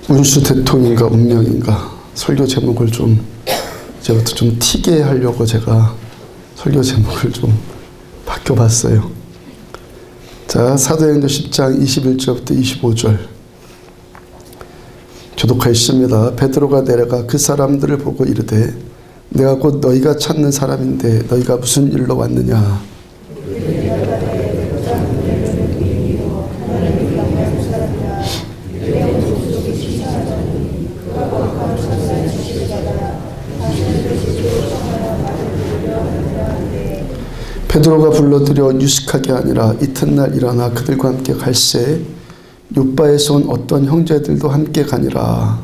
운수 대통인가 운명인가 설교 제목을 좀 이제부터 좀 튀게 하려고 제가 설교 제목을 좀 바뀌어봤어요. 자, 사도행전 10장 21절부터 25절 교독하였습니다. 베드로가 내려가 그 사람들을 보고 이르되 내가 곧 너희가 찾는 사람인데 너희가 무슨 일로 왔느냐. 베드로가 불러들여 유식하게 아니라 이튿날 일어나 그들과 함께 갈새 욥바에서 온 어떤 형제들도 함께 가니라.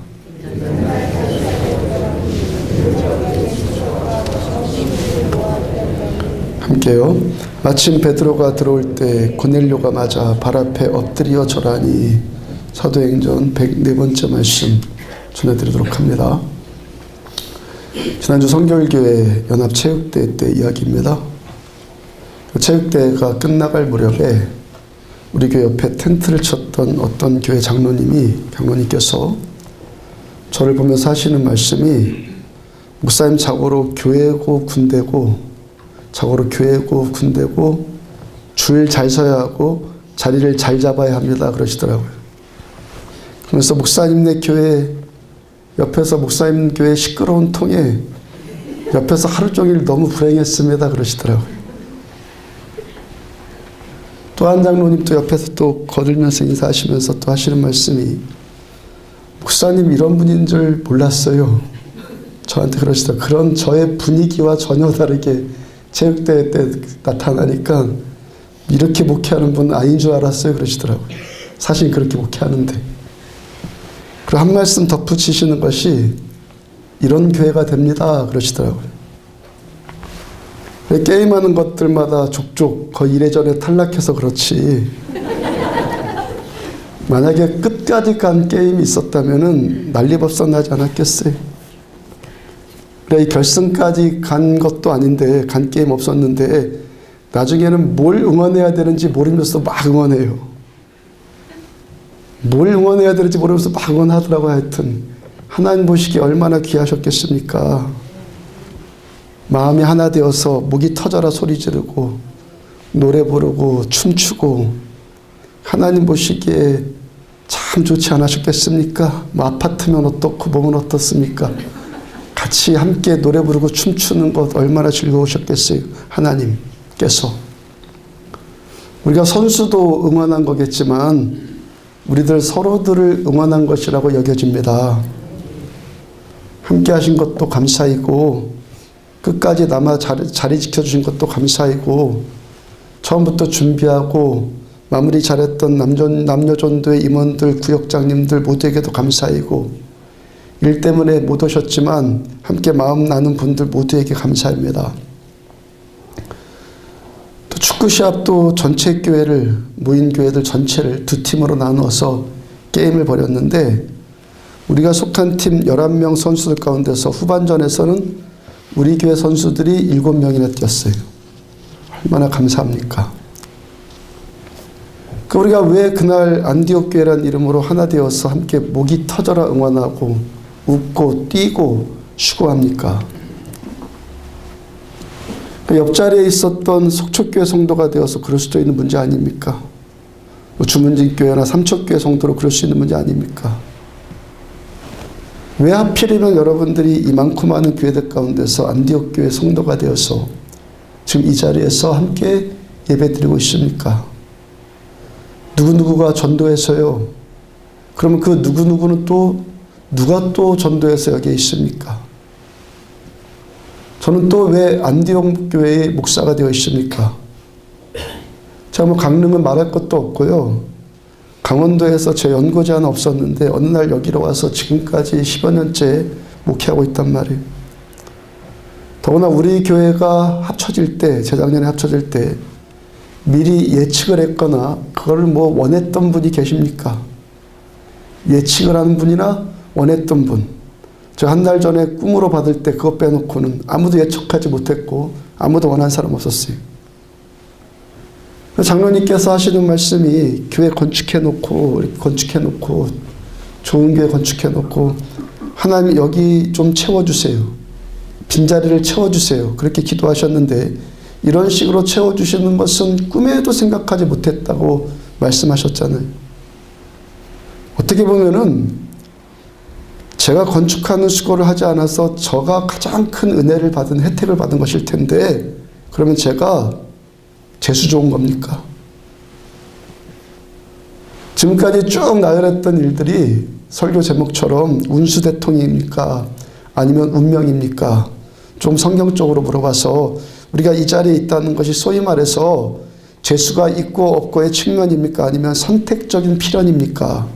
함께요. 마침 베드로가 들어올 때 고넬료가 맞아 발 앞에 엎드려 절하니. 사도행전 104번째 말씀 전해드리도록 합니다. 지난주 성결교회 연합체육대회 때 이야기입니다. 체육대회가 끝나갈 무렵에 우리 교회 옆에 텐트를 쳤던 어떤 교회 장로님께서 저를 보면서 하시는 말씀이 목사님 자고로 교회고 군대고 자고로 교회고 군대고 줄 잘 서야 하고 자리를 잘 잡아야 합니다 그러시더라고요. 그러면서 목사님네 교회 옆에서 목사님 교회 시끄러운 통에 옆에서 하루 종일 너무 불행했습니다 그러시더라고요. 또 한 장로님 또 옆에서 또 거들면서 인사하시면서 또 하시는 말씀이 목사님 이런 분인 줄 몰랐어요. 저한테 그러시더라고요. 그런 저의 분위기와 전혀 다르게 체육대회 때 나타나니까 이렇게 목회하는 분 아닌 줄 알았어요 그러시더라고요. 사실 그렇게 목회하는데. 그리고 한 말씀 덧붙이시는 것이 이런 교회가 됩니다 그러시더라고요. 게임하는 것들마다 족족 거의 이래저래 탈락해서 그렇지 만약에 끝까지 간 게임이 있었다면 난리법석 나지 않았겠어요. 그래 이 결승까지 간 것도 아닌데 간 게임 없었는데 나중에는 뭘 응원해야 되는지 모르면서 막 응원해요. 뭘 응원해야 되는지 모르면서 막 응원하더라고요. 하여튼 하나님 보시기에 얼마나 귀하셨겠습니까. 마음이 하나 되어서 목이 터져라 소리 지르고 노래 부르고 춤추고 하나님 보시기에 참 좋지 않으셨겠습니까? 뭐 아파트면 어떻고 몸은 어떻습니까? 같이 함께 노래 부르고 춤추는 것 얼마나 즐거우셨겠어요. 하나님께서. 우리가 선수도 응원한 거겠지만 우리들 서로들을 응원한 것이라고 여겨집니다. 함께 하신 것도 감사이고 끝까지 남아 자리 지켜주신 것도 감사이고 처음부터 준비하고 마무리 잘했던 남녀전도의 임원들, 구역장님들 모두에게도 감사이고 일 때문에 못 오셨지만 함께 마음 나눈 분들 모두에게 감사합니다. 또 축구 시합도 전체 교회를 모인 교회들 전체를 두 팀으로 나누어서 게임을 벌였는데 우리가 속한 팀 11명 선수들 가운데서 후반전에서는 우리 교회 선수들이 7명이나 뛰었어요. 얼마나 감사합니까? 우리가 왜 그날 안디옥 교회라는 이름으로 하나 되어서 함께 목이 터져라 응원하고 웃고 뛰고 수고합니까? 옆자리에 있었던 속초교회 성도가 되어서 그럴 수도 있는 문제 아닙니까? 주문진교회나 삼척교회 성도로 그럴 수 있는 문제 아닙니까? 왜 하필이면 여러분들이 이만큼 많은 교회들 가운데서 안디옥 교회 성도가 되어서 지금 이 자리에서 함께 예배드리고 있습니까? 누구누구가 전도해서요. 그러면 그 누구누구는 또 누가 또 전도해서 여기에 있습니까? 저는 또 왜 안디옥 교회의 목사가 되어 있습니까? 제가 뭐 강릉은 말할 것도 없고요. 강원도에서 제 연고지 하나 없었는데 어느 날 여기로 와서 지금까지 10여 년째 목회하고 있단 말이에요. 더구나 우리 교회가 합쳐질 때, 재작년에 합쳐질 때 미리 예측을 했거나 그걸 뭐 원했던 분이 계십니까? 예측을 하는 분이나 원했던 분. 저 한 달 전에 꿈으로 받을 때 그거 빼놓고는 아무도 예측하지 못했고 아무도 원한 사람 없었어요. 장로님께서 하시는 말씀이 교회 건축해놓고 좋은 교회 건축해 놓고 하나님 여기 좀 채워주세요. 빈자리를 채워주세요. 그렇게 기도하셨는데 이런 식으로 채워주시는 것은 꿈에도 생각하지 못했다고 말씀하셨잖아요. 어떻게 보면은 제가 건축하는 수고를 하지 않아서 저가 가장 큰 은혜를 받은 혜택을 받은 것일 텐데 그러면 제가 재수 좋은 겁니까? 지금까지 쭉 나열했던 일들이 설교 제목처럼 운수대통입니까? 아니면 운명입니까? 좀 성경적으로 물어봐서 우리가 이 자리에 있다는 것이 소위 말해서 재수가 있고 없고의 측면입니까? 아니면 선택적인 필연입니까?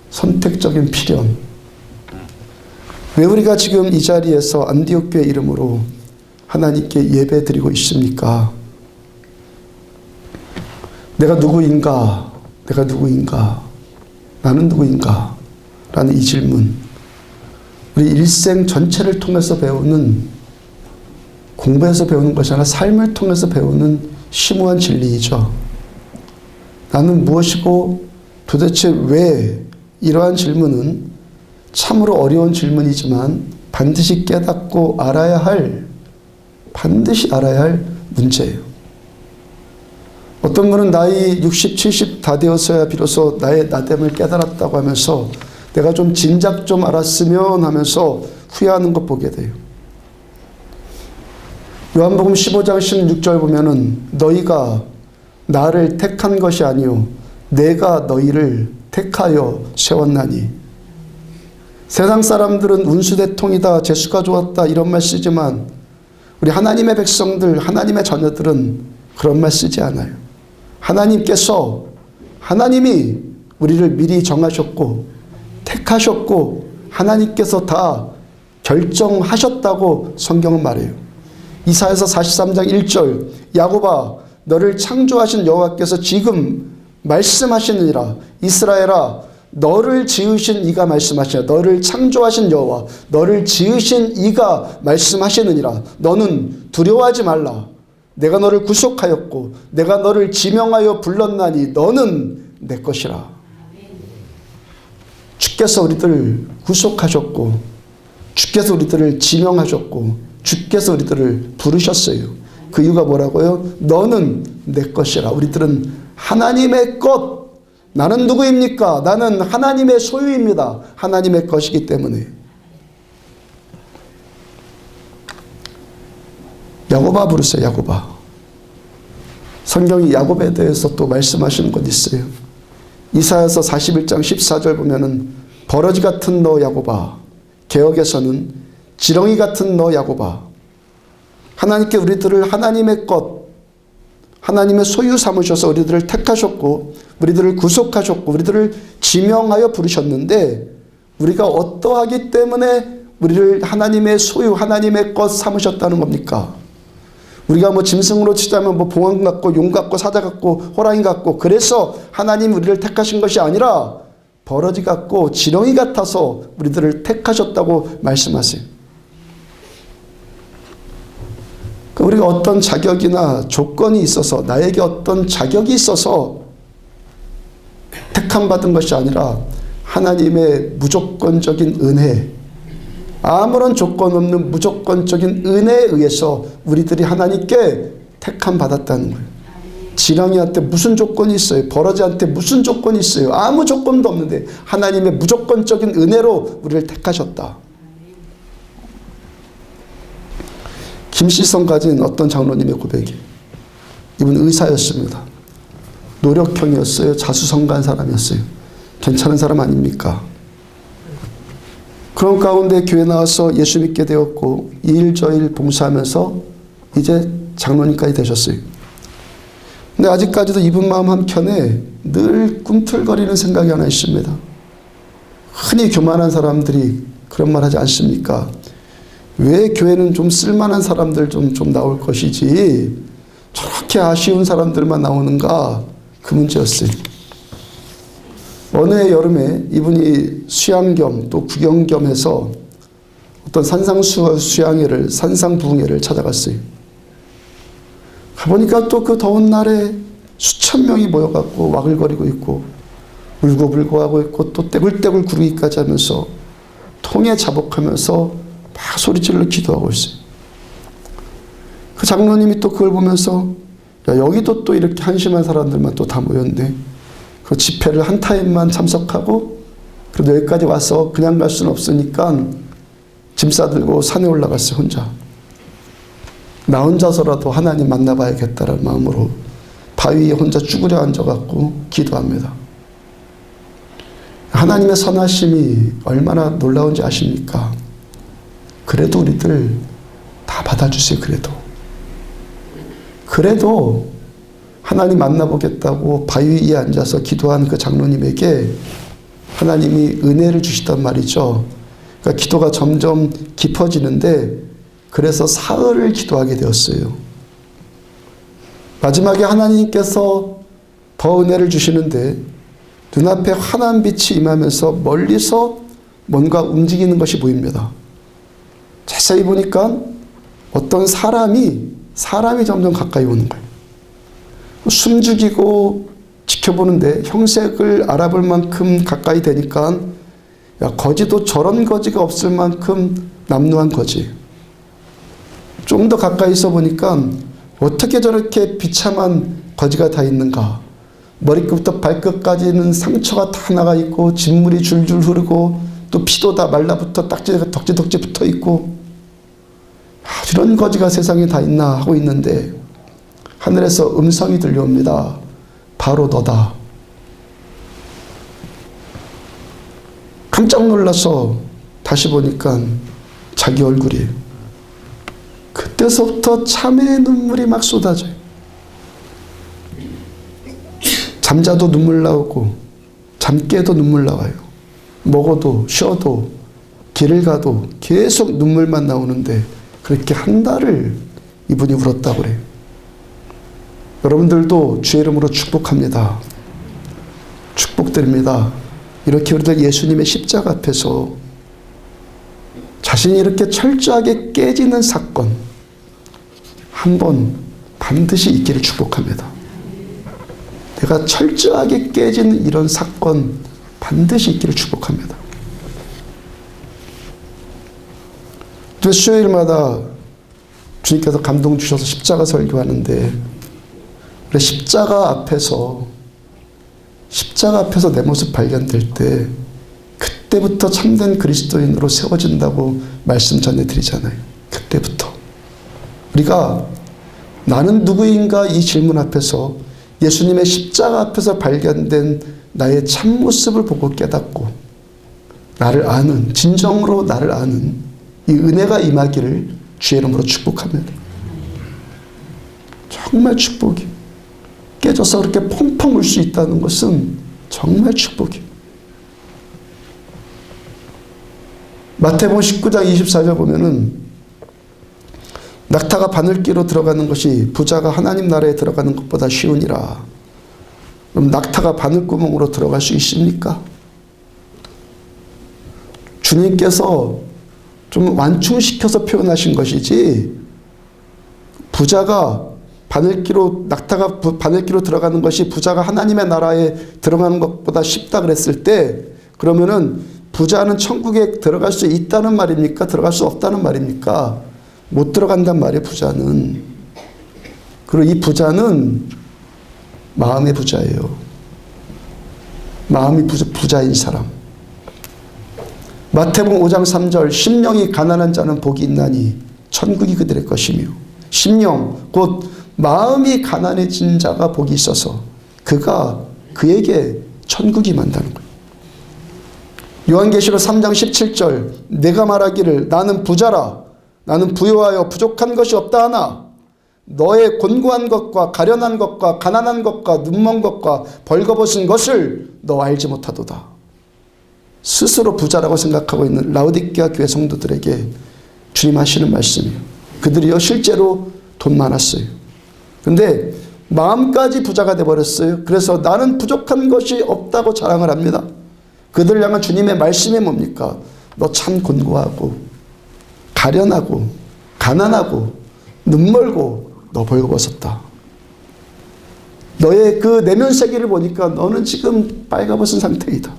선택적인 필연. 왜 우리가 지금 이 자리에서 안디옥 교회 이름으로 하나님께 예배 드리고 있습니까? 내가 누구인가? 내가 누구인가? 나는 누구인가? 라는 이 질문. 우리 일생 전체를 통해서 배우는, 공부해서 배우는 것이 아니라 삶을 통해서 배우는 심오한 진리이죠. 나는 무엇이고 도대체 왜? 이러한 질문은 참으로 어려운 질문이지만 반드시 깨닫고 반드시 알아야 할 문제예요. 어떤 분은 나이 60, 70 다 되어서야 비로소 나의 나됨을 깨달았다고 하면서 내가 좀 진작 좀 알았으면 하면서 후회하는 것 보게 돼요. 요한복음 15장 16절 보면은 너희가 나를 택한 것이 아니요 내가 너희를 택하여 세웠나니. 세상 사람들은 운수대통이다, 재수가 좋았다 이런 말 쓰지만 우리 하나님의 백성들, 하나님의 자녀들은 그런 말 쓰지 않아요. 하나님이 우리를 미리 정하셨고 택하셨고 하나님께서 다 결정하셨다고 성경은 말해요. 이사야서 43장 1절 야곱아 너를 창조하신 여호와께서 지금 말씀하시느니라. 이스라엘아 너를 지으신 이가 말씀하시느니라. 너를 창조하신 여호와 너를 지으신 이가 말씀하시느니라. 너는 두려워하지 말라. 내가 너를 구속하였고 내가 너를 지명하여 불렀나니 너는 내 것이라. 주께서 우리들을 구속하셨고 주께서 우리들을 지명하셨고 주께서 우리들을 부르셨어요. 그 이유가 뭐라고요? 너는 내 것이라. 우리들은 하나님의 것. 나는 누구입니까? 나는 하나님의 소유입니다. 하나님의 것이기 때문에. 야곱아 부르세요. 야곱아. 성경이 야곱에 대해서 또 말씀하시는 것 있어요. 이사야서 41장 14절 보면은 버러지 같은 너 야곱아. 개역에서는 지렁이 같은 너 야곱아. 하나님께 우리들을 하나님의 것, 하나님의 소유 삼으셔서 우리들을 택하셨고 우리들을 구속하셨고 우리들을 지명하여 부르셨는데 우리가 어떠하기 때문에 우리를 하나님의 소유, 하나님의 것 삼으셨다는 겁니까? 우리가 뭐 짐승으로 치자면 뭐 봉황 같고 용 같고 사자 같고 호랑이 같고 그래서 하나님 우리를 택하신 것이 아니라 버러지 같고 지렁이 같아서 우리들을 택하셨다고 말씀하세요. 우리가 어떤 자격이나 조건이 있어서 나에게 어떤 자격이 있어서 택함받은 것이 아니라 하나님의 무조건적인 은혜, 아무런 조건 없는 무조건적인 은혜에 의해서 우리들이 하나님께 택함받았다는 거예요. 지렁이한테 무슨 조건이 있어요? 버러지한테 무슨 조건이 있어요? 아무 조건도 없는데 하나님의 무조건적인 은혜로 우리를 택하셨다. 김시성 가진 어떤 장로님의 고백이, 이분 의사였습니다. 노력형이었어요. 자수성가한 사람이었어요. 괜찮은 사람 아닙니까? 그런 가운데 교회 나와서 예수 믿게 되었고 이 일 저 일 봉사하면서 이제 장로님까지 되셨어요. 근데 아직까지도 이분 마음 한켠에 늘 꿈틀거리는 생각이 하나 있습니다. 흔히 교만한 사람들이 그런 말 하지 않습니까? 왜 교회는 좀 쓸만한 사람들 좀 나올 것이지 저렇게 아쉬운 사람들만 나오는가? 그 문제였어요. 어느 해 여름에 이분이 수양 겸 또 구경 겸 해서 어떤 산상수양회를, 산상부흥회를 찾아갔어요. 가보니까 또 그 더운 날에 수천 명이 모여갖고 와글거리고 있고 울고불고 하고 있고 또 떼굴떼굴 구르기까지 하면서 통에 자복하면서 막 소리질러 기도하고 있어요. 그 장로님이 또 그걸 보면서 야, 여기도 또 이렇게 한심한 사람들만 또 다 모였네. 그 집회를 한 타임만 참석하고 그래도 여기까지 와서 그냥 갈 수는 없으니까 짐 싸들고 산에 올라갔어요. 혼자. 나 혼자서라도 하나님 만나봐야겠다라는 마음으로 바위에 혼자 쭈그려 앉아갖고 기도합니다. 하나님의 선하심이 얼마나 놀라운지 아십니까? 그래도 우리들 다 받아주세요. 그래도 하나님 만나보겠다고 바위 위에 앉아서 기도한 그 장로님에게 하나님이 은혜를 주시단 말이죠. 그러니까 기도가 점점 깊어지는데 그래서 사흘을 기도하게 되었어요. 마지막에 하나님께서 더 은혜를 주시는데 눈앞에 환한 빛이 임하면서 멀리서 뭔가 움직이는 것이 보입니다. 자세히 보니까 어떤 사람이 점점 가까이 오는 거예요. 숨죽이고 지켜보는데 형색을 알아볼 만큼 가까이 되니까 야, 거지도 저런 거지가 없을 만큼 남루한 거지. 좀 더 가까이 있어 보니까 어떻게 저렇게 비참한 거지가 다 있는가. 머리끝부터 발끝까지는 상처가 다 나가 있고 진물이 줄줄 흐르고 또 피도 다 말라붙어 덕지덕지 붙어 있고 이런 거지가 세상에 다 있나 하고 있는데 하늘에서 음성이 들려옵니다. 바로 너다. 깜짝 놀라서 다시 보니까 자기 얼굴이. 그때서부터 참회의 눈물이 막 쏟아져요. 잠자도 눈물 나오고 잠 깨도 눈물 나와요. 먹어도 쉬어도 길을 가도 계속 눈물만 나오는데 그렇게 한 달을 이분이 울었다고 그래요. 여러분들도 주의 이름으로 축복합니다. 축복드립니다. 이렇게 우리들 예수님의 십자가 앞에서 자신이 이렇게 철저하게 깨지는 사건 한 번 반드시 있기를 축복합니다. 내가 철저하게 깨지는 이런 사건 반드시 있기를 축복합니다. 또 수요일마다 주님께서 감동 주셔서 십자가 설교하는데 우리 십자가 앞에서 내 모습 발견될 때 그때부터 참된 그리스도인으로 세워진다고 말씀 전해드리잖아요. 그때부터 우리가 나는 누구인가 이 질문 앞에서 예수님의 십자가 앞에서 발견된 나의 참모습을 보고 깨닫고 나를 아는, 진정으로 나를 아는 이 은혜가 임하기를 주의 이름으로 축복합니다. 정말 축복이에요. 깨져서 그렇게 펑펑 울 수 있다는 것은 정말 축복이에요. 마태복음 19장 24절 보면은 낙타가 바늘기로 들어가는 것이 부자가 하나님 나라에 들어가는 것보다 쉬우니라. 그럼 낙타가 바늘구멍으로 들어갈 수 있습니까? 주님께서 좀 완충시켜서 표현하신 것이지 부자가 낙타가 바늘기로 들어가는 것이 부자가 하나님의 나라에 들어가는 것보다 쉽다 그랬을 때 그러면은 부자는 천국에 들어갈 수 있다는 말입니까? 들어갈 수 없다는 말입니까? 못 들어간단 말이에요. 부자는. 그리고 이 부자는 마음의 부자예요. 마음이 부자인 사람. 마태복음 5장 3절 심령이 가난한 자는 복이 있나니 천국이 그들의 것이며 심령 곧 마음이 가난해진 자가 복이 있어서 그에게 천국이 만다는 거예요. 요한계시록 3장 17절 내가 말하기를 나는 부자라 나는 부유하여 부족한 것이 없다 하나 너의 곤고한 것과 가련한 것과 가난한 것과 눈먼 것과 벌거벗은 것을 너 알지 못하도다. 스스로 부자라고 생각하고 있는 라오디게아 교회 성도들에게 주님 하시는 말씀이에요. 그들이요 실제로 돈 많았어요. 근데 마음까지 부자가 돼버렸어요. 그래서 나는 부족한 것이 없다고 자랑을 합니다. 그들 향한 주님의 말씀이 뭡니까? 너 참 곤고하고 가련하고 가난하고 눈멀고 너 벌거벗었다. 너의 그 내면 세계를 보니까 너는 지금 빨가벗은 상태이다.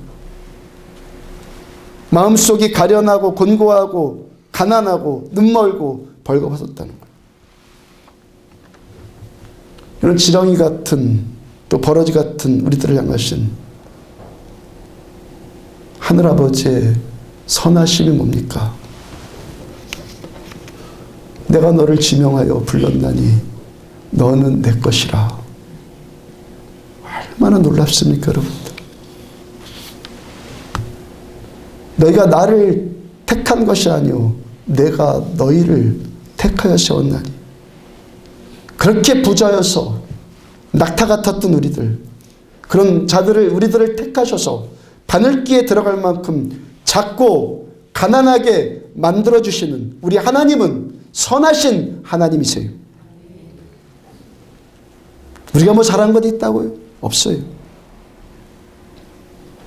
마음속이 가련하고 곤고하고 가난하고 눈멀고 벌거벗었다는 거예요. 이런 지렁이 같은 또 버러지 같은 우리들을 향하신 하늘아버지의 선하심이 뭡니까? 내가 너를 지명하여 불렀나니 너는 내 것이라. 얼마나 놀랍습니까, 여러분들? 너희가 나를 택한 것이 아니오 내가 너희를 택하여 세웠나니. 그렇게 부자여서 낙타 같았던 우리들, 그런 자들을 우리들을 택하셔서 바늘기에 들어갈 만큼 작고 가난하게 만들어주시는 우리 하나님은 선하신 하나님이세요. 우리가 뭐 잘한 것 있다고요? 없어요.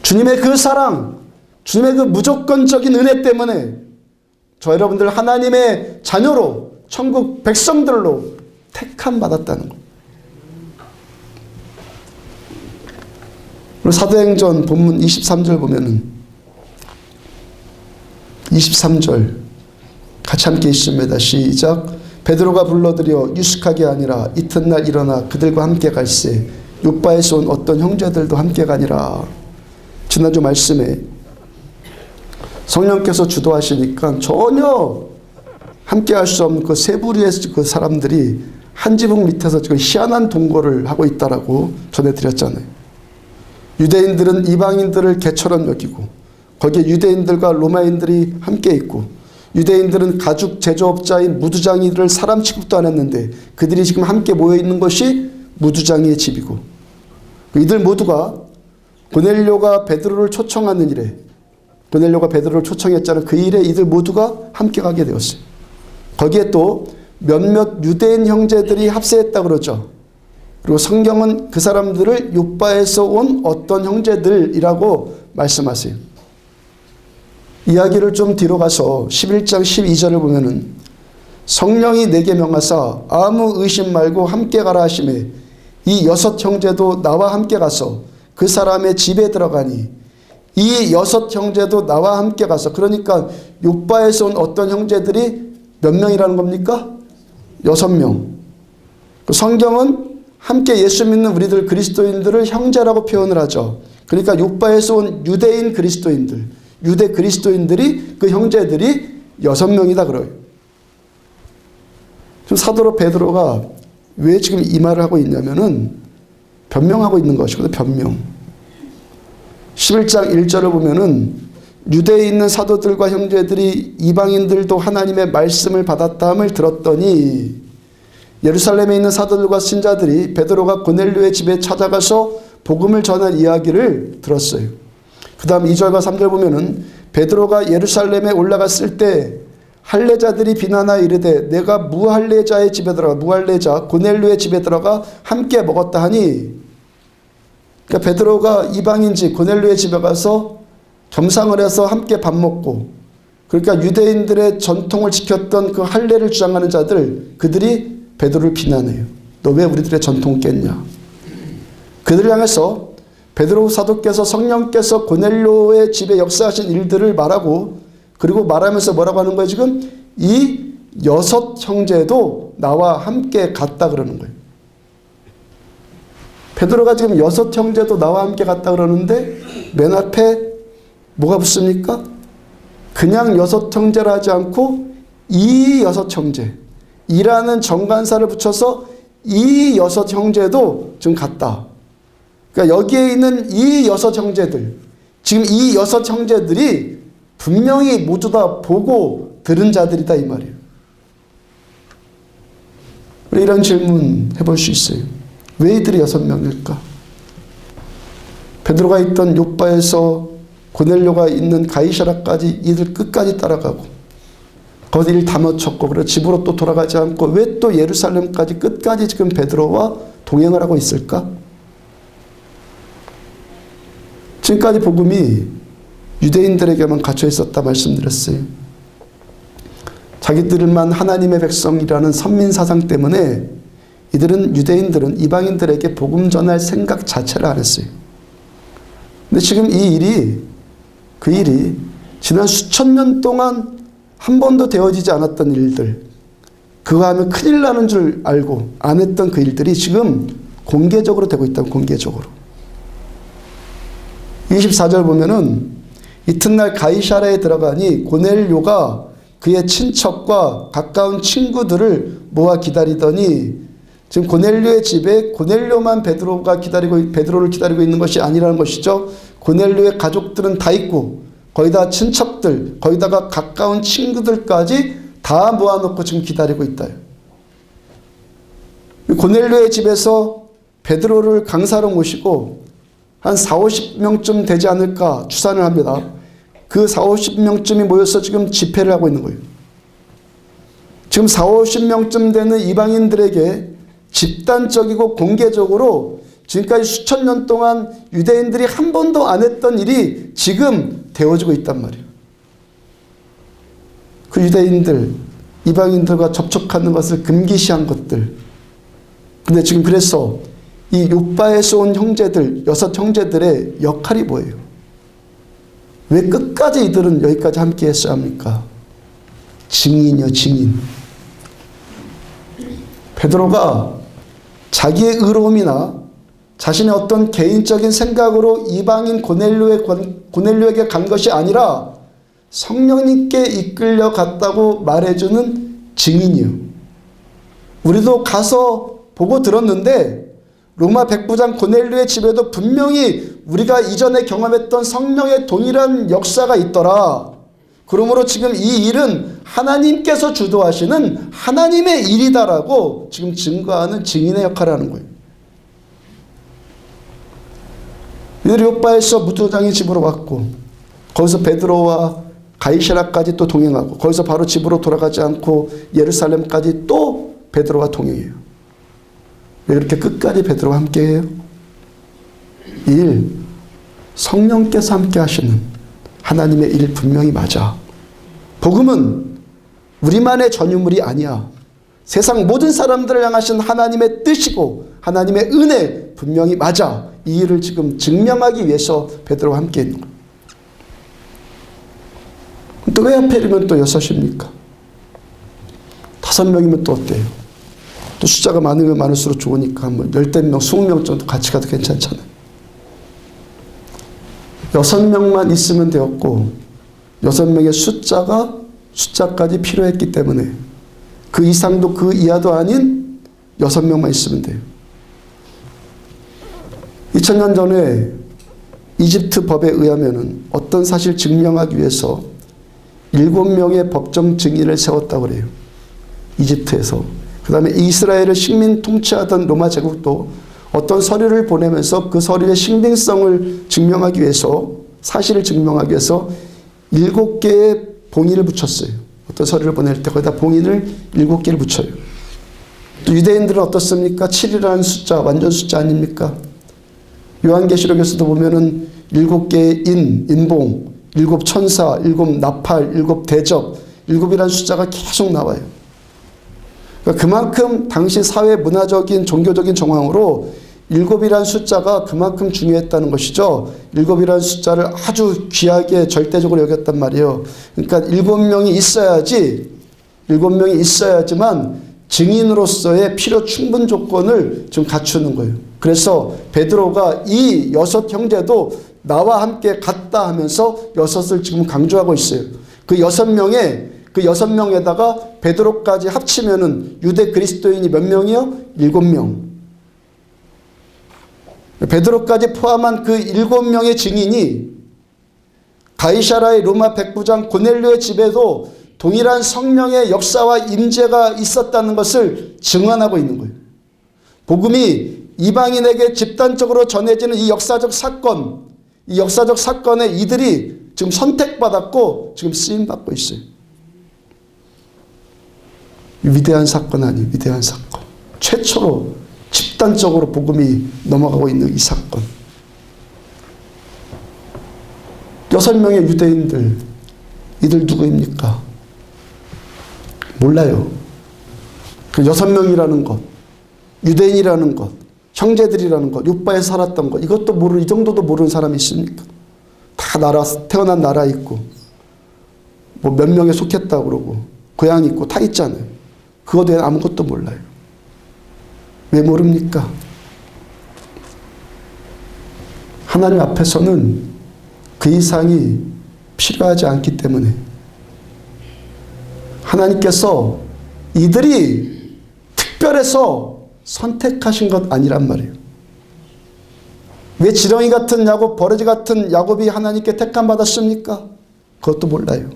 주님의 그 사랑, 주님의 그 무조건적인 은혜 때문에 저 여러분들 하나님의 자녀로, 천국 백성들로 택함 받았다는 것. 사도행전 본문 23절 보면은 23절 같이 함께 있습니다. 시작. 베드로가 불러들여 유숙하게 아니라 이튿날 일어나 그들과 함께 갈새 욥바에서 온 어떤 형제들도 함께 가니라. 지난주 말씀에 성령께서 주도하시니까 전혀 함께 할 수 없는 그 세 부류의 그 사람들이 한 지붕 밑에서 지금 희한한 동거를 하고 있다라고 전해드렸잖아요. 유대인들은 이방인들을 개처럼 여기고 거기에 유대인들과 로마인들이 함께 있고 유대인들은 가죽 제조업자인 무두장이들을 사람 취급도 안 했는데 그들이 지금 함께 모여 있는 것이 무두장이의 집이고 이들 모두가 고넬료가 베드로를 초청하는 일에 고넬료가 베드로를 초청했잖아요. 그 일에 이들 모두가 함께 가게 되었어요. 거기에 또 몇몇 유대인 형제들이 합세했다 그러죠. 그리고 성경은 그 사람들을 욥바에서 온 어떤 형제들이라고 말씀하세요. 이야기를 좀 뒤로 가서 11장 12절을 보면은 성령이 내게 명하사 아무 의심 말고 함께 가라 하시매 이 여섯 형제도 나와 함께 가서 그 사람의 집에 들어가니 이 여섯 형제도 나와 함께 가서 그러니까 욥바에서 온 어떤 형제들이 몇 명이라는 겁니까? 6명. 성경은 함께 예수 믿는 우리들 그리스도인들을 형제라고 표현을 하죠. 그러니까 욥바에서 온 유대인 그리스도인들, 유대 그리스도인들이 그 형제들이 6명이다 그래요. 지금 사도 베드로가 왜 지금 이 말을 하고 있냐면은 변명하고 있는 것이거든요. 변명. 11장 1절을 보면은 유대에 있는 사도들과 형제들이 이방인들도 하나님의 말씀을 받았다함을 들었더니 예루살렘에 있는 사도들과 신자들이 베드로가 고넬료의 집에 찾아가서 복음을 전한 이야기를 들었어요. 그 다음 2절과 3절 보면은 베드로가 예루살렘에 올라갔을 때 할례자들이 비난하여 이르되 내가 무할례자의 집에 들어가 무할례자 고넬료의 집에 들어가 함께 먹었다 하니 그러니까 베드로가 이방인지 고넬료의 집에 가서 겸상을 해서 함께 밥 먹고 그러니까 유대인들의 전통을 지켰던 그 할례를 주장하는 자들 그들이 베드로를 비난해요. 너 왜 우리들의 전통을 깼냐. 그들을 향해서 베드로 사도께서 성령께서 고넬료의 집에 역사하신 일들을 말하고 그리고 말하면서 뭐라고 하는 거예요 지금? 이 6 형제도 나와 함께 갔다 그러는 거예요. 베드로가 지금 6 형제도 나와 함께 갔다 그러는데 맨 앞에 뭐가 붙습니까? 그냥 6 형제라 하지 않고 이 6 형제 이라는 정관사를 붙여서 이 6 형제도 지금 갔다. 그러니까 여기에 있는 이 6 형제들 지금 이 6 형제들이 분명히 모두 다 보고 들은 자들이다 이 말이에요. 우리 이런 질문 해볼 수 있어요. 왜 이들이 6명일까? 베드로가 있던 욥바에서 고넬료가 있는 가이사라까지 이들 끝까지 따라가고 거기 일 다 마쳤고 그래 집으로 또 돌아가지 않고 왜 또 예루살렘까지 끝까지 지금 베드로와 동행을 하고 있을까? 지금까지 복음이 유대인들에게만 갇혀 있었다 말씀드렸어요. 자기들만 하나님의 백성이라는 선민사상 때문에 유대인들은 이방인들에게 복음 전할 생각 자체를 안 했어요. 근데 지금 그 일이 지난 수천 년 동안 한 번도 되어지지 않았던 일들, 그거 하면 큰일 나는 줄 알고 안 했던 그 일들이 지금 공개적으로 되고 있다. 공개적으로. 24절 보면은 이튿날 가이사랴에 들어가니 고넬료가 그의 친척과 가까운 친구들을 모아 기다리더니, 지금 고넬료의 집에 고넬료만 베드로를 기다리고 있는 것이 아니라는 것이죠. 고넬료의 가족들은 다 있고 거기다 친척들, 거기다가 가까운 친구들까지 다 모아놓고 지금 기다리고 있다. 고넬료의 집에서 베드로를 강사로 모시고 한 40~50명쯤 되지 않을까 추산을 합니다. 그 40~50명쯤이 모여서 지금 집회를 하고 있는 거예요. 지금 40~50명쯤 되는 이방인들에게 집단적이고 공개적으로 지금까지 수천 년 동안 유대인들이 한 번도 안 했던 일이 지금 되어지고 있단 말이에요. 그 유대인들, 이방인들과 접촉하는 것을 금기시한 것들. 근데 지금 그래서 이 요바에서 온 형제들, 6 형제들의 역할이 뭐예요? 왜 끝까지 이들은 여기까지 함께 했어야 합니까? 증인이요, 증인. 베드로가 자기의 의로움이나 자신의 어떤 개인적인 생각으로 이방인 고넬료에게 간 것이 아니라 성령님께 이끌려 갔다고 말해주는 증인이요. 우리도 가서 보고 들었는데 로마 백부장 고넬료의 집에도 분명히 우리가 이전에 경험했던 성령의 동일한 역사가 있더라. 그러므로 지금 이 일은 하나님께서 주도하시는 하나님의 일이다라고 지금 증거하는 증인의 역할을 하는 거예요. 이들이 요바에서 무도장의 집으로 왔고 거기서 베드로와 가이사랴까지 또 동행하고 거기서 바로 집으로 돌아가지 않고 예루살렘까지 또 베드로와 동행해요. 왜 이렇게 끝까지 베드로와 함께해요? 성령께서 함께 하시는 하나님의 일 분명히 맞아. 복음은 우리만의 전유물이 아니야. 세상 모든 사람들을 향하신 하나님의 뜻이고 하나님의 은혜 분명히 맞아. 이 일을 지금 증명하기 위해서 베드로와 함께 있는 거예요. 또 왜 하필이면 또 6입니까? 5명이면 또 어때요? 또 숫자가 많으면 많을수록 좋으니까 뭐 10명, 20명 정도 같이 가도 괜찮잖아요. 6명만 있으면 되었고 6명의 숫자까지 필요했기 때문에 그 이상도 그 이하도 아닌 6명만 있으면 돼요. 2000년 전에 이집트 법에 의하면 어떤 사실 증명하기 위해서 7명의 법정 증인을 세웠다고 그래요. 이집트에서. 그 다음에 이스라엘을 식민 통치하던 로마 제국도 어떤 서류를 보내면서 그 서류의 신빙성을 증명하기 위해서, 사실을 증명하기 위해서 7개의 봉인을 붙였어요. 어떤 서류를 보낼 때 거기다 봉인을 7개를 붙여요. 또 유대인들은 어떻습니까? 7이라는 숫자, 완전 숫자 아닙니까? 요한계시록에서도 보면은 7개의 인봉, 7 천사, 7 나팔, 7 대접, 7이라는 숫자가 계속 나와요. 그러니까 그만큼 당시 사회 문화적인 종교적인 정황으로 7이라는 숫자가 그만큼 중요했다는 것이죠. 7이라는 숫자를 아주 귀하게 절대적으로 여겼단 말이에요. 그러니까 7명이 있어야지, 7명이 있어야지만 증인으로서의 필요 충분 조건을 좀 갖추는 거예요. 그래서 베드로가 이 6 형제도 나와 함께 갔다 하면서 6을 지금 강조하고 있어요. 그 6명에다가 베드로까지 합치면은 유대 그리스도인이 몇 명이요? 7명. 베드로까지 포함한 그 7명의 증인이 가이사랴의 로마 백부장 고넬료의 집에도 동일한 성령의 역사와 임재가 있었다는 것을 증언하고 있는 거예요. 복음이 이방인에게 집단적으로 전해지는 이 역사적 사건에 이들이 지금 선택받았고 지금 쓰임받고 있어요. 위대한 사건 아니에요. 위대한 사건. 최초로 집단적으로 복음이 넘어가고 있는 이 사건. 6명의 유대인들, 이들 누구입니까? 몰라요. 그 6명이라는 것. 유대인이라는 것, 형제들이라는 것, 욥바에 살았던 것, 이것도 이 정도도 모르는 사람이 있습니까? 다 태어난 나라 있고, 뭐 몇 명에 속했다 그러고, 고향 있고, 다 있잖아요. 그거 외에 아무것도 몰라요. 왜 모릅니까? 하나님 앞에서는 그 이상이 필요하지 않기 때문에 하나님께서 이들이 특별해서 선택하신 것 아니란 말이에요. 왜 지렁이 같은 야곱, 버러지 같은 야곱이 하나님께 택함 받았습니까? 그것도 몰라요.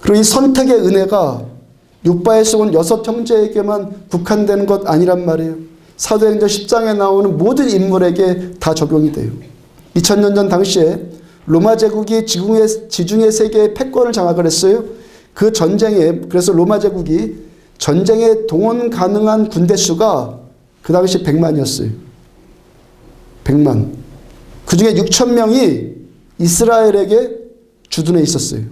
그리고 이 선택의 은혜가 욥바에서 온 6 형제에게만 국한되는 것 아니란 말이에요. 사도행전 10장에 나오는 모든 인물에게 다 적용이 돼요. 2000년 전 당시에 로마 제국이 지중해 세계의 패권을 장악을 했어요. 그 전쟁에, 그래서 로마 제국이 전쟁에 동원 가능한 군대 수가 그 당시 100만이었어요. 100만. 그 중에 6,000명이 이스라엘에게 주둔해 있었어요.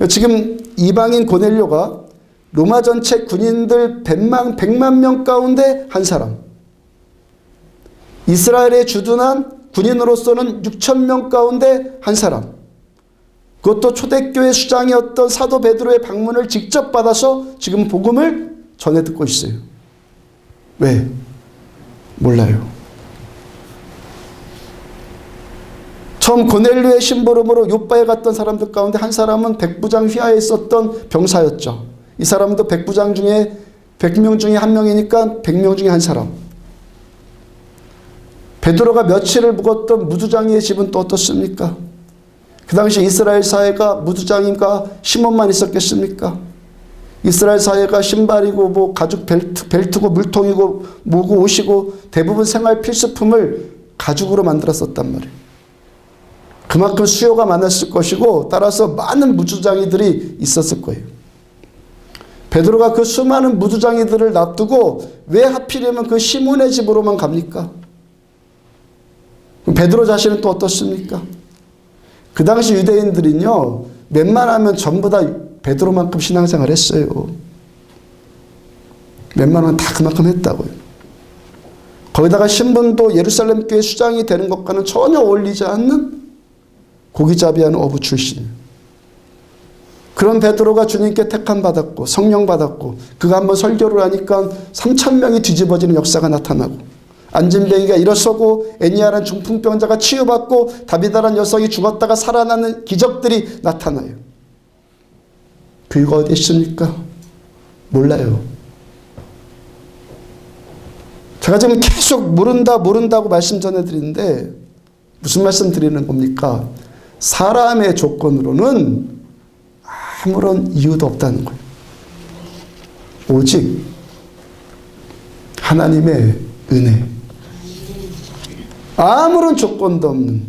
지금 이방인 고넬료가 로마 전체 군인들 100만 명 가운데 한 사람. 이스라엘에 주둔한 군인으로서는 6,000명 가운데 한 사람. 그것도 초대교회 수장이었던 사도 베드로의 방문을 직접 받아서 지금 복음을 전해 듣고 있어요. 왜? 몰라요. 처음 고넬료의 심부름으로 욥바에 갔던 사람들 가운데 한 사람은 백부장 휘하에 있었던 병사였죠. 이 사람도 백부장 중에 100명 중에 한 명이니까 100명 중에 한 사람. 베드로가 며칠을 묵었던 무두장이의 집은 또 어떻습니까? 그 당시 이스라엘 사회가 무두장인가 시몬만 있었겠습니까? 이스라엘 사회가 신발이고 뭐 가죽 벨트고 물통이고 뭐고 옷이고 대부분 생활 필수품을 가죽으로 만들었었단 말이에요. 그만큼 수요가 많았을 것이고 따라서 많은 무두장이들이 있었을 거예요. 베드로가 그 수많은 무두장이들을 놔두고 왜 하필이면 그 시몬의 집으로만 갑니까? 베드로 자신은 또 어떻습니까? 그 당시 유대인들은요, 웬만하면 전부 다 베드로만큼 신앙생활 했어요. 웬만하면 다 그만큼 했다고요. 거기다가 신분도 예루살렘 교회 수장이 되는 것과는 전혀 어울리지 않는 고기잡이하는 어부 출신. 그런 베드로가 주님께 택함 받았고 성령 받았고 그가 한번 설교를 하니까 3,000명이 뒤집어지는 역사가 나타나고 안진뱅이가 일어서고 애니아라는 중풍병자가 치유받고 다비다라는 여성이 죽었다가 살아나는 기적들이 나타나요. 그가 어디 있습니까? 몰라요. 제가 지금 계속 모른다고 말씀 전해드리는데 무슨 말씀 드리는 겁니까? 사람의 조건으로는 아무런 이유도 없다는 거예요. 오직 하나님의 은혜. 아무런 조건도 없는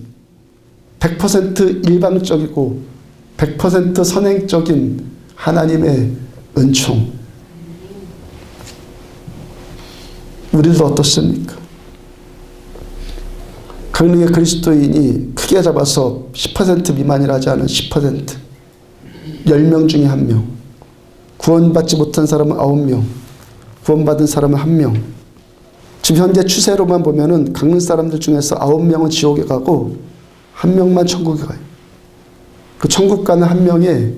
100% 일방적이고 100% 선행적인 하나님의 은총. 우리도 어떻습니까? 강릉의 그리스도인이 크게 잡아서 10% 미만이라지 않은 10%, 10명 중에 1명, 구원받지 못한 사람은 9명, 구원받은 사람은 1명. 지금 현재 추세로만 보면은 강릉 사람들 중에서 9명은 지옥에 가고 1명만 천국에 가요. 그 천국 가는 1명에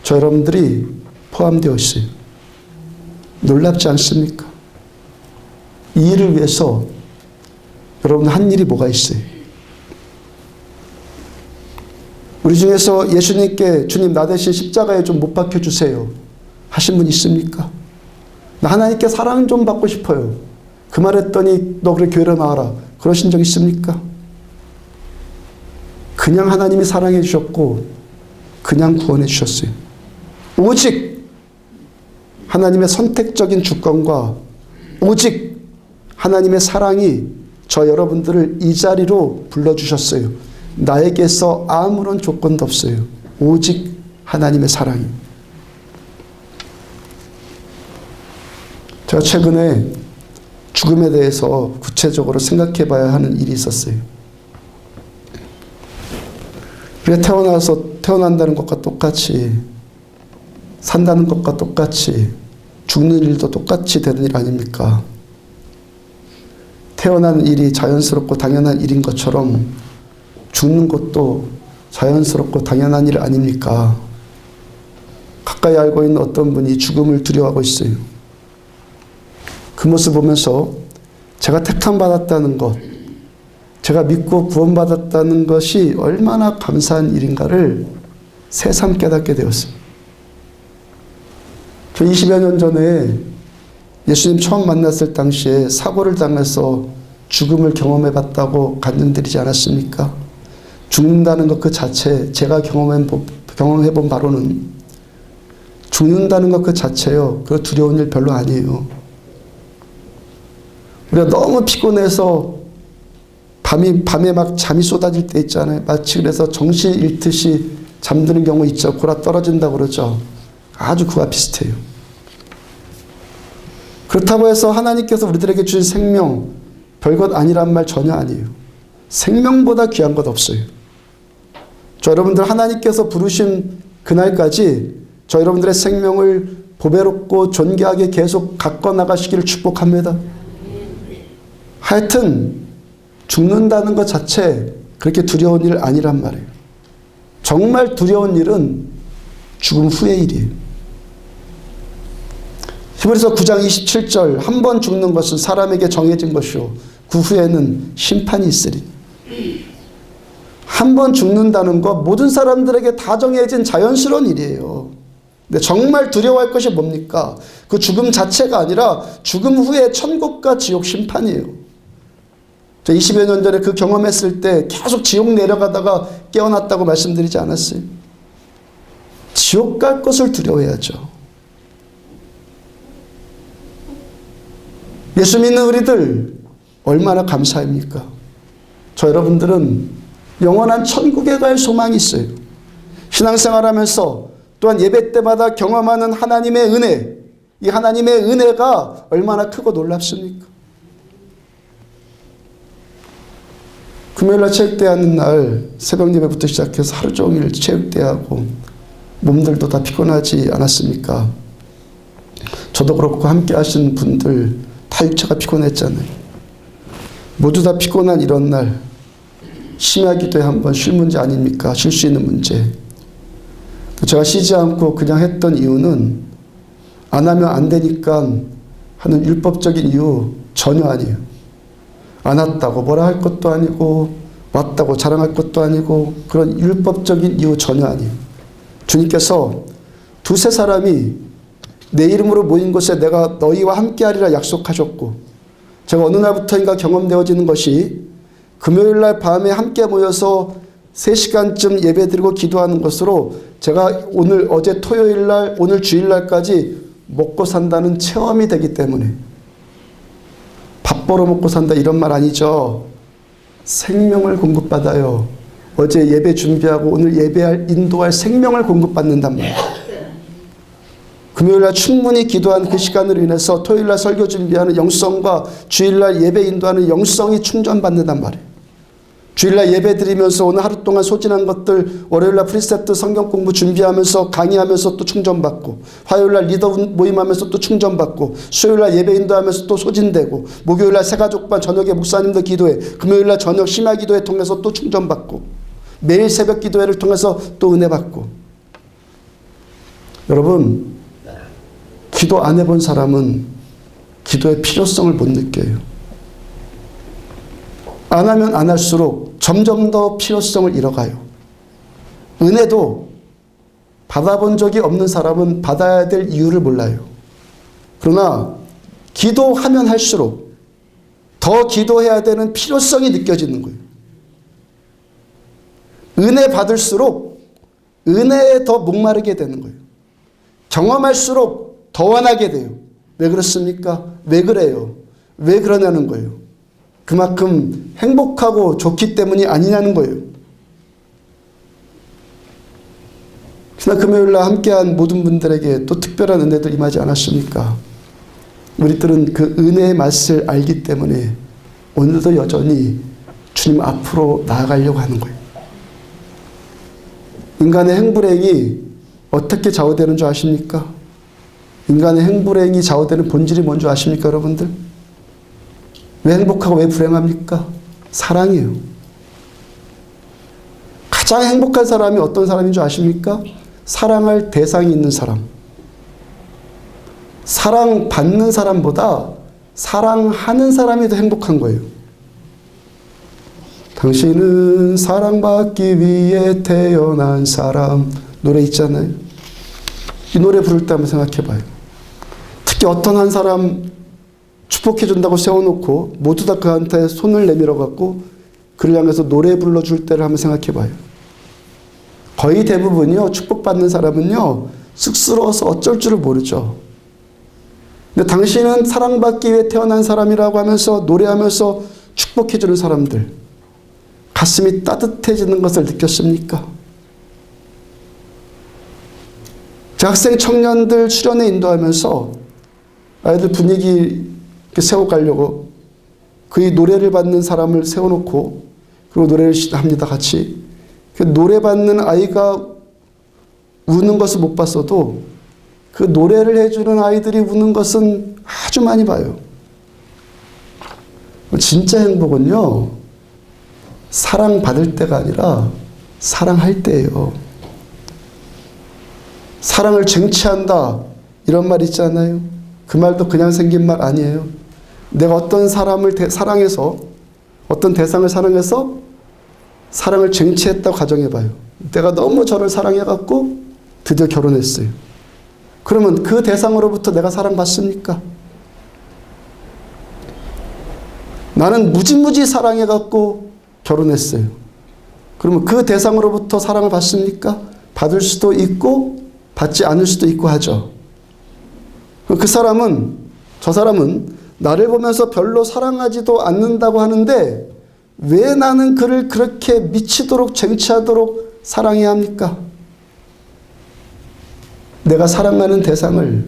저 여러분들이 포함되어 있어요. 놀랍지 않습니까? 이 일을 위해서 여러분 한 일이 뭐가 있어요? 우리 중에서 예수님께 주님 나 대신 십자가에 좀 못 박혀주세요 하신 분 있습니까? 나 하나님께 사랑 좀 받고 싶어요. 그 말했더니 너 그래 교회로 나와라. 그러신 적 있습니까? 그냥 하나님이 사랑해 주셨고 그냥 구원해 주셨어요. 오직 하나님의 선택적인 주권과 오직 하나님의 사랑이 저 여러분들을 이 자리로 불러주셨어요. 나에게서 아무런 조건도 없어요. 오직 하나님의 사랑이. 제가 최근에 죽음에 대해서 구체적으로 생각해 봐야 하는 일이 있었어요. 우리가 태어난다는 것과 똑같이 산다는 것과 똑같이 죽는 일도 똑같이 되는 일 아닙니까? 태어나는 일이 자연스럽고 당연한 일인 것처럼 죽는 것도 자연스럽고 당연한 일 아닙니까? 가까이 알고 있는 어떤 분이 죽음을 두려워하고 있어요. 그 모습 보면서 제가 택함받았다는 것, 제가 믿고 구원받았다는 것이 얼마나 감사한 일인가를 새삼 깨닫게 되었습니다. 저 20여 년 전에 예수님 처음 만났을 당시에 사고를 당해서 죽음을 경험해 봤다고 간증드리지 않았습니까? 죽는다는 것 그 자체, 제가 경험해 본 바로는 죽는다는 것 그 자체요, 그 두려운 일 별로 아니에요. 우리가 너무 피곤해서 밤에 막 잠이 쏟아질 때 있잖아요. 마치 그래서 정신 잃듯이 잠드는 경우 있죠. 골아 떨어진다고 그러죠. 아주 그와 비슷해요. 그렇다고 해서 하나님께서 우리들에게 주신 생명 별것 아니란 말 전혀 아니에요. 생명보다 귀한 것 없어요. 저 여러분들 하나님께서 부르신 그날까지 저 여러분들의 생명을 보배롭고 존귀하게 계속 갖고 나가시기를 축복합니다. 하여튼 죽는다는 것 자체 그렇게 두려운 일 아니란 말이에요. 정말 두려운 일은 죽음 후의 일이에요. 히브리서 9장 27절 한 번 죽는 것은 사람에게 정해진 것이요 그 후에는 심판이 있으리. 한 번 죽는다는 것 모든 사람들에게 다 정해진 자연스러운 일이에요. 근데 정말 두려워할 것이 뭡니까? 그 죽음 자체가 아니라 죽음 후에 천국과 지옥 심판이에요. 저 20여 년 전에 그 경험했을 때 계속 지옥 내려가다가 깨어났다고 말씀드리지 않았어요? 지옥 갈 것을 두려워해야죠. 예수 믿는 우리들 얼마나 감사합니까? 저 여러분들은 영원한 천국에 갈 소망이 있어요. 신앙생활하면서 또한 예배 때마다 경험하는 하나님의 은혜, 이 하나님의 은혜가 얼마나 크고 놀랍습니까? 금요일날 체육대회하는 날 새벽 예배부터 시작해서 하루 종일 체육대회하고 몸들도 다 피곤하지 않았습니까? 저도 그렇고 함께 하신 분들 다 육체가 피곤했잖아요. 모두 다 피곤한 이런 날 심야 기도에 한번 쉴 문제 아닙니까? 쉴 수 있는 문제. 제가 쉬지 않고 그냥 했던 이유는 안 하면 안 되니까 하는 율법적인 이유 전혀 아니에요. 안 왔다고 뭐라 할 것도 아니고 왔다고 자랑할 것도 아니고 그런 율법적인 이유 전혀 아니에요. 주님께서 두세 사람이 내 이름으로 모인 곳에 내가 너희와 함께하리라 약속하셨고 제가 어느 날부터인가 경험되어지는 것이 금요일날 밤에 함께 모여서 3시간쯤 예배드리고 기도하는 것으로 제가 어제 토요일날 오늘 주일날까지 먹고 산다는 체험이 되기 때문에 밥 벌어 먹고 산다 이런 말 아니죠. 생명을 공급받아요. 어제 예배 준비하고 오늘 예배할 인도할 생명을 공급받는단 말이에요. 금요일날 충분히 기도한 그 시간으로 인해서 토요일날 설교 준비하는 영성과 주일날 예배 인도하는 영성이 충전받는단 말이에요. 주일날 예배 드리면서 오늘 하루 동안 소진한 것들 월요일날 프리셉트 성경 공부 준비하면서 강의하면서 또 충전받고 화요일날 리더 모임하면서 또 충전받고 수요일날 예배 인도하면서 또 소진되고 목요일날 새가족반 저녁에 목사님들 기도회 금요일날 저녁 심야 기도회 통해서 또 충전받고 매일 새벽 기도회를 통해서 또 은혜 받고 여러분 기도 안 해본 사람은 기도의 필요성을 못 느껴요. 안 하면 안 할수록 점점 더 필요성을 잃어가요. 은혜도 받아본 적이 없는 사람은 받아야 될 이유를 몰라요. 그러나 기도하면 할수록 더 기도해야 되는 필요성이 느껴지는 거예요. 은혜 받을수록 은혜에 더 목마르게 되는 거예요. 경험할수록 더 원하게 돼요. 왜 그렇습니까? 왜 그래요? 왜 그러냐는 거예요. 그만큼 행복하고 좋기 때문이 아니냐는 거예요. 그러나 금요일날 함께한 모든 분들에게 또 특별한 은혜들 임하지 않았습니까? 우리들은 그 은혜의 맛을 알기 때문에 오늘도 여전히 주님 앞으로 나아가려고 하는 거예요. 인간의 행불행이 어떻게 좌우되는 줄 아십니까? 인간의 행불행이 좌우되는 본질이 뭔지 아십니까, 여러분들? 왜 행복하고 왜 불행합니까? 사랑이에요. 가장 행복한 사람이 어떤 사람인 줄 아십니까? 사랑할 대상이 있는 사람. 사랑받는 사람보다 사랑하는 사람이 더 행복한 거예요. 당신은 사랑받기 위해 태어난 사람. 노래 있잖아요. 이 노래 부를 때 한번 생각해 봐요. 특히 어떤 한 사람 축복해 준다고 세워놓고 모두 다 그한테 손을 내밀어 갖고 그를 향해서 노래 불러줄 때를 한번 생각해 봐요. 거의 대부분이요, 축복받는 사람은요, 쑥스러워서 어쩔 줄을 모르죠. 근데 당신은 사랑받기 위해 태어난 사람이라고 하면서 노래하면서 축복해 주는 사람들, 가슴이 따뜻해지는 것을 느꼈습니까? 제 학생 청년들 수련회 인도하면서 아이들 분위기 세워가려고 그의 노래를 받는 사람을 세워놓고 그리고 노래를 합니다, 같이. 그 노래 받는 아이가 우는 것을 못 봤어도 그 노래를 해주는 아이들이 우는 것은 아주 많이 봐요. 진짜 행복은요, 사랑받을 때가 아니라 사랑할 때예요. 사랑을 쟁취한다, 이런 말 있잖아요. 그 말도 그냥 생긴 말 아니에요. 내가 어떤 사람을 사랑해서, 어떤 대상을 사랑해서 사랑을 쟁취했다고 가정해봐요. 내가 너무 저를 사랑해갖고 드디어 결혼했어요. 그러면 그 대상으로부터 내가 사랑받습니까? 나는 무지무지 사랑해갖고 결혼했어요. 그러면 그 대상으로부터 사랑을 받습니까? 받을 수도 있고 받지 않을 수도 있고 하죠. 그 사람은, 저 사람은 나를 보면서 별로 사랑하지도 않는다고 하는데 왜 나는 그를 그렇게 미치도록 쟁취하도록 사랑해야 합니까? 내가 사랑하는 대상을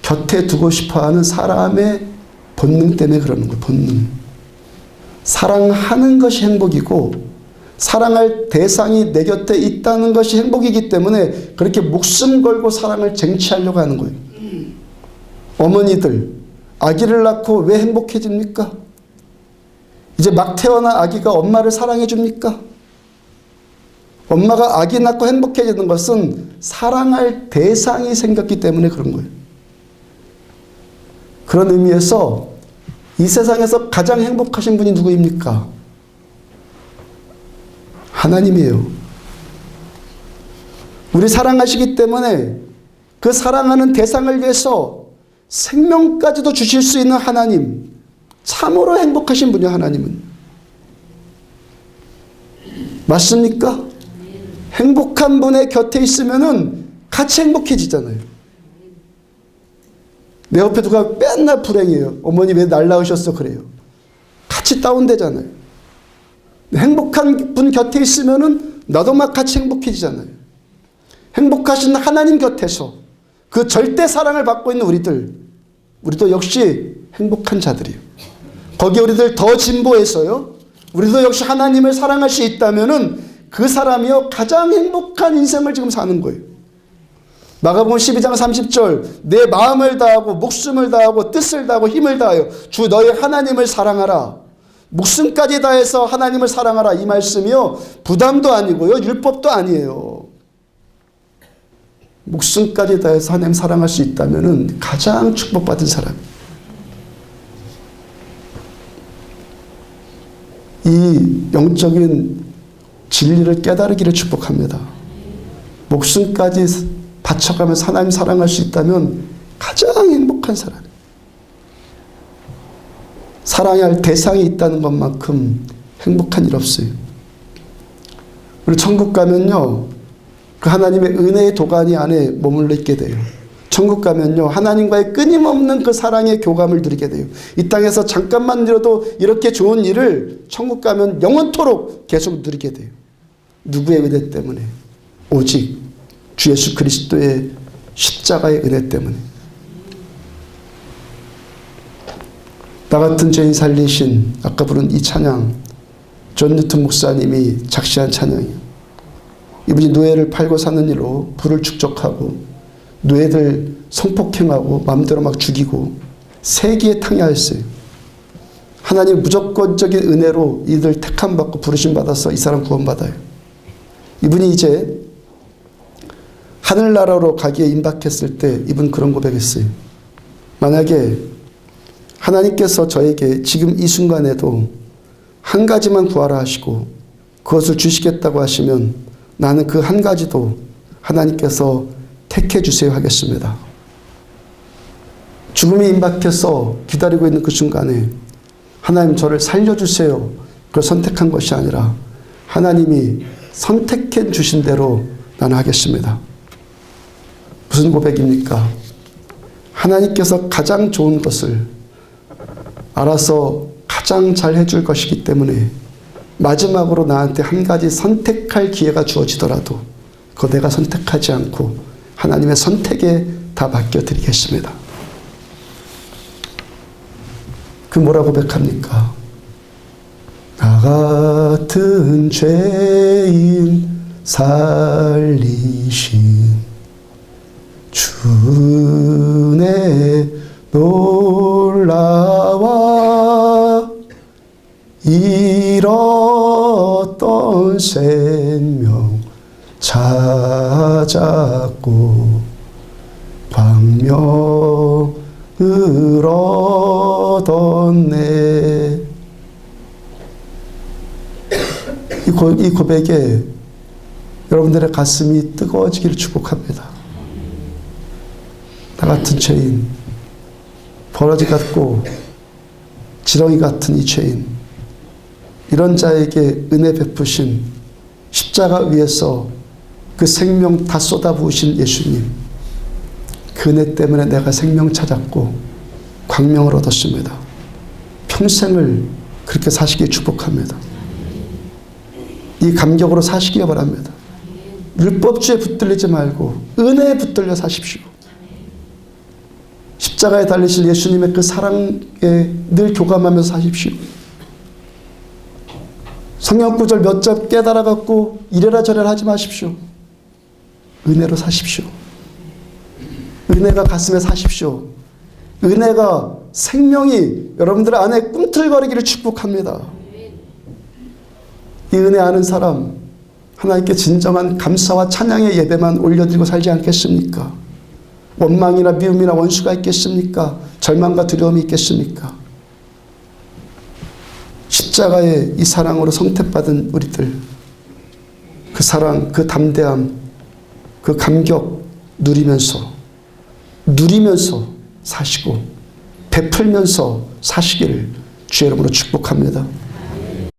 곁에 두고 싶어하는 사람의 본능 때문에 그러는 거예요. 본능. 사랑하는 것이 행복이고 사랑할 대상이 내 곁에 있다는 것이 행복이기 때문에 그렇게 목숨 걸고 사랑을 쟁취하려고 하는 거예요. 어머니들, 아기를 낳고 왜 행복해집니까? 이제 막 태어난 아기가 엄마를 사랑해 줍니까? 엄마가 아기 낳고 행복해지는 것은 사랑할 대상이 생겼기 때문에 그런 거예요. 그런 의미에서 이 세상에서 가장 행복하신 분이 누구입니까? 하나님이에요. 우리 사랑하시기 때문에 그 사랑하는 대상을 위해서 생명까지도 주실 수 있는 하나님, 참으로 행복하신 분이에요. 하나님은. 맞습니까? 행복한 분의 곁에 있으면은 같이 행복해지잖아요. 내 옆에 누가 맨날 불행해요. 어머니 왜 날 낳으셨어? 그래요. 같이 다운되잖아요. 행복한 분 곁에 있으면은 나도 막 같이 행복해지잖아요. 행복하신 하나님 곁에서 그 절대 사랑을 받고 있는 우리도 역시 행복한 자들이에요. 거기에 우리들 더 진보해서요, 우리도 역시 하나님을 사랑할 수 있다면은 그 사람이요 가장 행복한 인생을 지금 사는 거예요. 마가복음 12장 30절, 내 마음을 다하고 목숨을 다하고 뜻을 다하고 힘을 다하여 주 너희 하나님을 사랑하라. 목숨까지 다해서 하나님을 사랑하라. 이 말씀이요 부담도 아니고요 율법도 아니에요. 목숨까지 다해서 하나님 사랑할 수 있다면은 가장 축복받은 사람. 이 영적인 진리를 깨달으기를 축복합니다. 목숨까지 바쳐가면서 하나님 사랑할 수 있다면 가장 행복한 사람. 사랑해야 할 대상이 있다는 것만큼 행복한 일 없어요. 우리 천국 가면요, 그 하나님의 은혜의 도가니 안에 머물러 있게 돼요. 천국 가면요, 하나님과의 끊임없는 그 사랑의 교감을 누리게 돼요. 이 땅에서 잠깐만이라도 이렇게 좋은 일을 천국 가면 영원토록 계속 누리게 돼요. 누구의 은혜 때문에? 오직 주 예수 그리스도의 십자가의 은혜 때문에. 나 같은 죄인 살리신, 아까 부른 이 찬양, 존 뉴턴 목사님이 작시한 찬양이에요. 이분이 노예를 팔고 사는 일로 부를 축적하고 노예들 성폭행하고 마음대로 막 죽이고 세기에 탕야했어요. 하나님 무조건적인 은혜로 이들 택함받고 부르심받아서 이 사람 구원받아요. 이분이 이제 하늘나라로 가기에 임박했을 때 이분 그런 고백했어요. 만약에 하나님께서 저에게 지금 이 순간에도 한 가지만 구하라 하시고 그것을 주시겠다고 하시면 나는 그 한 가지도 하나님께서 택해 주세요 하겠습니다. 죽음이 임박해서 기다리고 있는 그 순간에 하나님 저를 살려주세요. 그걸 선택한 것이 아니라 하나님이 선택해 주신 대로 나는 하겠습니다. 무슨 고백입니까? 하나님께서 가장 좋은 것을 알아서 가장 잘 해줄 것이기 때문에 마지막으로 나한테 한 가지 선택할 기회가 주어지더라도 그거 내가 선택하지 않고 하나님의 선택에 다 맡겨드리겠습니다. 그 뭐라 고백합니까? 나 같은 죄인 살리신 주의 놀라와 잃었던 생명 찾았고 광명을 얻었네. 이 고백에 여러분들의 가슴이 뜨거워지기를 축복합니다. 나 같은 죄인, 버러지 같고 지렁이 같은 이 죄인, 이런 자에게 은혜 베푸신 십자가 위에서 그 생명 다 쏟아부으신 예수님, 그 은혜 때문에 내가 생명 찾았고 광명을 얻었습니다. 평생을 그렇게 사시기를 축복합니다. 이 감격으로 사시기 바랍니다. 율법주의에 붙들리지 말고 은혜에 붙들려 사십시오. 십자가에 달리실 예수님의 그 사랑에 늘 교감하면서 사십시오. 성경 구절 몇 절 깨달아갖고 이래라 저래라 하지 마십시오. 은혜로 사십시오. 은혜가 가슴에 사십시오. 은혜가 생명이 여러분들 안에 꿈틀거리기를 축복합니다. 이 은혜 아는 사람 하나님께 진정한 감사와 찬양의 예배만 올려드리고 살지 않겠습니까? 원망이나 미움이나 원수가 있겠습니까? 절망과 두려움이 있겠습니까? 십자가의 이 사랑으로 성택받은 우리들, 그 사랑, 그 담대함, 그 감격 누리면서 사시고 베풀면서 사시기를 주의 이름으로 축복합니다.